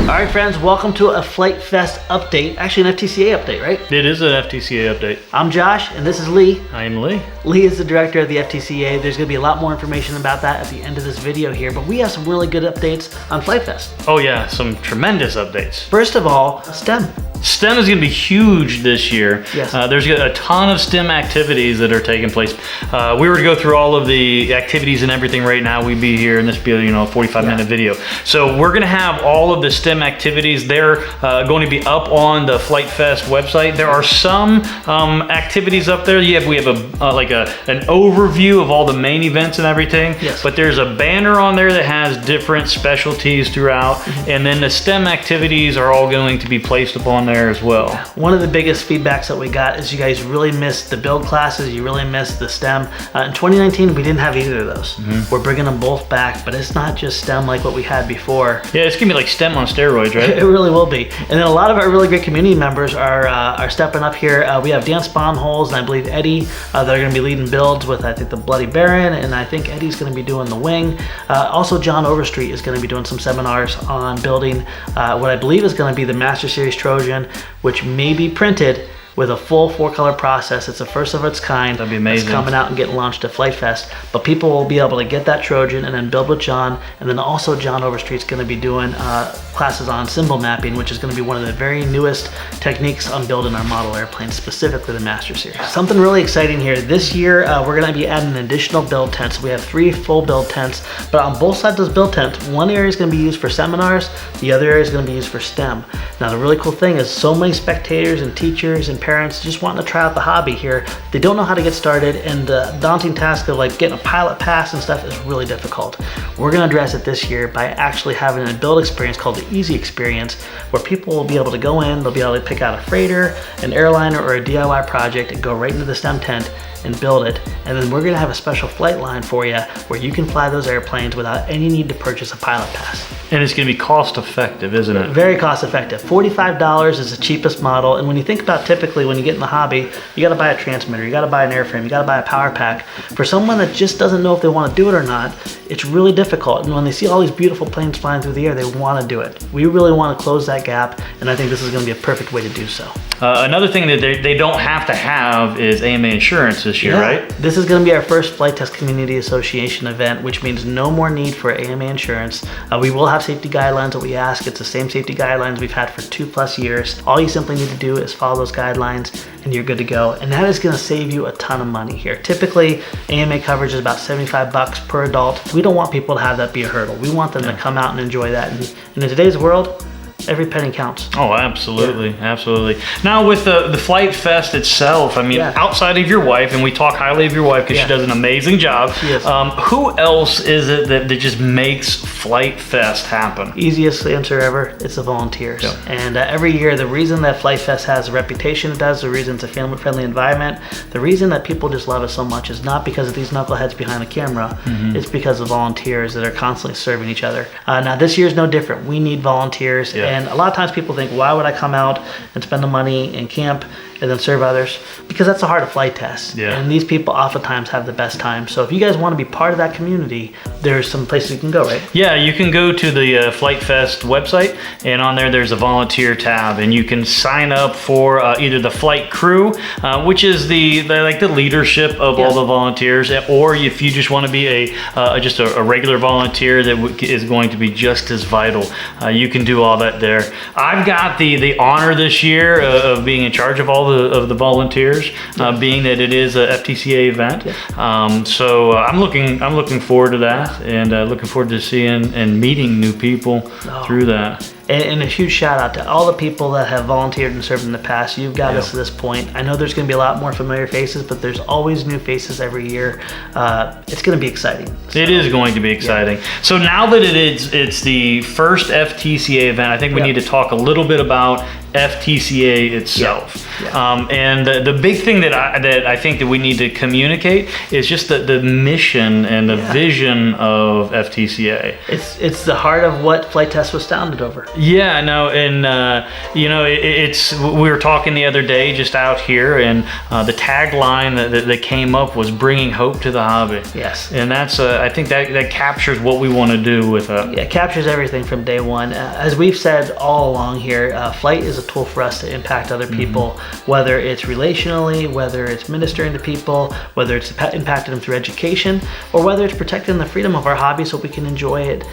All right, friends, welcome to a Flite Fest update. Actually, an FTCA update, right? It is an FTCA update. I'm Josh, and this is Lee. I am Lee. Lee is the director of the FTCA. There's going to be a lot more information about that at the end of this video here, but we have some really good updates on Flite Fest. Oh yeah, some tremendous updates. First of all, STEM. STEM is going to be huge this year. Yes. There's a ton of STEM activities that are taking place. We were to go through all of the activities and everything right now, we'd be here and this would be a 45-minute video. So we're going to have all of the STEM activities. They're going to be up on the Flite Fest website. There are some activities up there. We have an overview of all the main events and everything. Yes. But there's a banner on there that has different specialties throughout, and then the STEM activities are all going to be placed upon there as well. One of the biggest feedbacks that we got is you guys really missed the build classes, you really missed the STEM. In 2019, we didn't have either of those. We're bringing them both back, but it's not just STEM like what we had before. Yeah, it's gonna be like STEM on steroids, right? It really will be. And then a lot of our really great community members are stepping up here. We have Dan Sponholes and I believe Eddie that are gonna be leading builds with, I think, the Bloody Baron, and I think Eddie's gonna be doing the wing. Also, John Overstreet is gonna be doing some seminars on building what I believe is gonna be the Master Series Trojan, which may be printed with a full 4-color process. It's the first of its kind. That'd be amazing. It's coming out and getting launched at Flite Fest. But people will be able to get that Trojan and then build with John. And then also John Overstreet's going to be doing classes on symbol mapping, which is going to be one of the very newest techniques on building our model airplanes, specifically the Master Series. Something really exciting here. This year, we're going to be adding an additional build tent. So we have 3 full build tents, but on both sides of those build tents, one area is going to be used for seminars, the other area is going to be used for STEM. Now, the really cool thing is so many spectators and teachers and parents just wanting to try out the hobby here. They don't know how to get started, and the daunting task of like getting a pilot pass and stuff is really difficult. We're going to address it this year by actually having a build experience called the Easy Experience, where people will be able to go in, they'll be able to pick out a freighter, an airliner, or a DIY project and go right into the STEM tent and build it. And then we're going to have a special flight line for you where you can fly those airplanes without any need to purchase a pilot pass. And it's going to be cost effective, isn't it? Very cost effective. $45 is the cheapest model. And when you think about typically when you get in the hobby, you got to buy a transmitter, you got to buy an airframe, you got to buy a power pack. For someone that just doesn't know if they want to do it or not, it's really difficult. And when they see all these beautiful planes flying through the air, they want to do it. We really want to close that gap, and I think this is going to be a perfect way to do so. Another thing that they don't have to have is AMA insurance this year, right? This is going to be our first Flight Test Community Association event, which means no more need for AMA insurance. We will have safety guidelines that we ask. It's the same safety guidelines we've had for 2+ years. All you simply need to do is follow those guidelines and you're good to go. And that is going to save you a ton of money here. Typically, AMA coverage is about $75 per adult. We don't want people to have that be a hurdle. We want them to come out and enjoy that. And in today's world, every penny counts. Oh, absolutely, absolutely. Now with the Flite Fest itself, I mean, outside of your wife, and we talk highly of your wife because she does an amazing job, who else is it that just makes Flite Fest happen? Easiest answer ever, it's the volunteers. And every year, the reason that Flite Fest has the reputation it does, the reason it's a family-friendly environment, the reason that people just love it so much is not because of these knuckleheads behind the camera, it's because of volunteers that are constantly serving each other. Now this year's no different. We need volunteers. And a lot of times people think, why would I come out and spend the money and camp and then serve others? Because that's the heart of Flight Test. And these people oftentimes have the best time. So if you guys want to be part of that community, there's some places you can go, right? Yeah, you can go to the Flite Fest website, and on there's a volunteer tab, and you can sign up for either the flight crew, which is the leadership of all the volunteers, or if you just want to be just a regular volunteer that is going to be just as vital, you can do all that there. I've got the honor this year of being in charge of all of the volunteers, being that it is a FTCA event. So I'm looking forward to that, and looking forward to seeing and meeting new people through that. And a huge shout out to all the people that have volunteered and served in the past. You've got us to this point. I know there's going to be a lot more familiar faces, but there's always new faces every year. It's going to be exciting. So, it is going to be exciting. So now that it's the first FTCA event, I think we need to talk a little bit about FTCA itself. Yeah. And the big thing that I think that we need to communicate is just the mission and the vision of FTCA. It's the heart of what Flite Test was founded over. Yeah, no, and you know, we were talking the other day just out here, and the tagline that came up was bringing hope to the hobby. Yes. And that's I think that captures what we want to do with it. Yeah, it captures everything from day one. As we've said all along here, Flite is a tool for us to impact other people, whether it's relationally, whether it's ministering to people, whether it's impacting them through education, or whether it's protecting the freedom of our hobby so we can enjoy it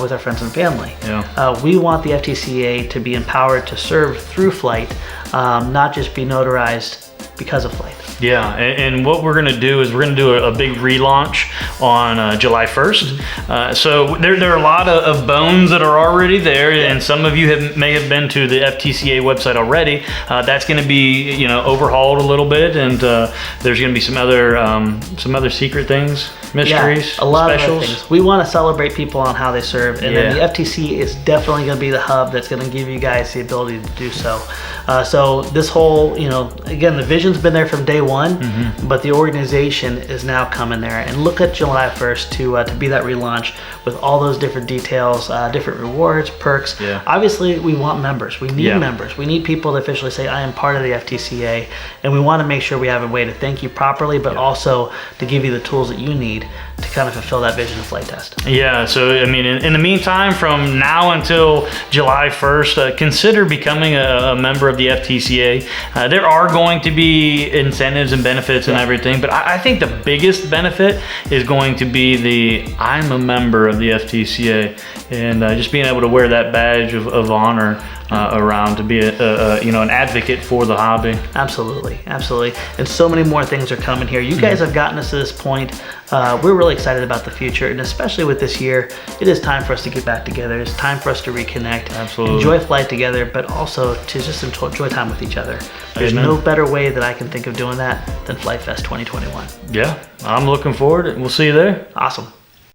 with our friends and family. Yeah. We want the FTCA to be empowered to serve through Flite, not just be notarized because of Flite. Yeah, and what we're going to do is we're going to do a big relaunch on July 1st. So there are a lot of bones that are already there, and some of you may have been to the FTCA website already. That's going to be, you know, overhauled a little bit, and there's going to be some other secret things, mysteries, a lot specials. of other things. We want to celebrate people on how they serve, and then the FTC is definitely going to be the hub that's going to give you guys the ability to do so. So this whole, you know, again, the vision's been there from day one, but the organization is now coming there. And look at July 1st to be that relaunch with all those different details, different rewards, perks. Yeah. Obviously, we want members. We need members. We need people to officially say, I am part of the FTCA, and we want to make sure we have a way to thank you properly, but also to give you the tools that you need to kind of fulfill that vision of Flite Test. Yeah, so I mean, in the meantime, from now until July 1st, consider becoming a member of the FTCA. There are going to be incentives and benefits and everything, but I think the biggest benefit is going to be I'm a member of the FTCA, and just being able to wear that badge of honor around to be an advocate for the hobby. Absolutely, absolutely. And so many more things are coming here. You guys have gotten us to this point. We're really excited about the future, and especially with this year, it is time for us to get back together. It's time for us to reconnect, enjoy Flite together, but also to just enjoy time with each other. There's no better way that I can think of doing that than Flite Fest 2021. Yeah, I'm looking forward. We'll see you there. Awesome.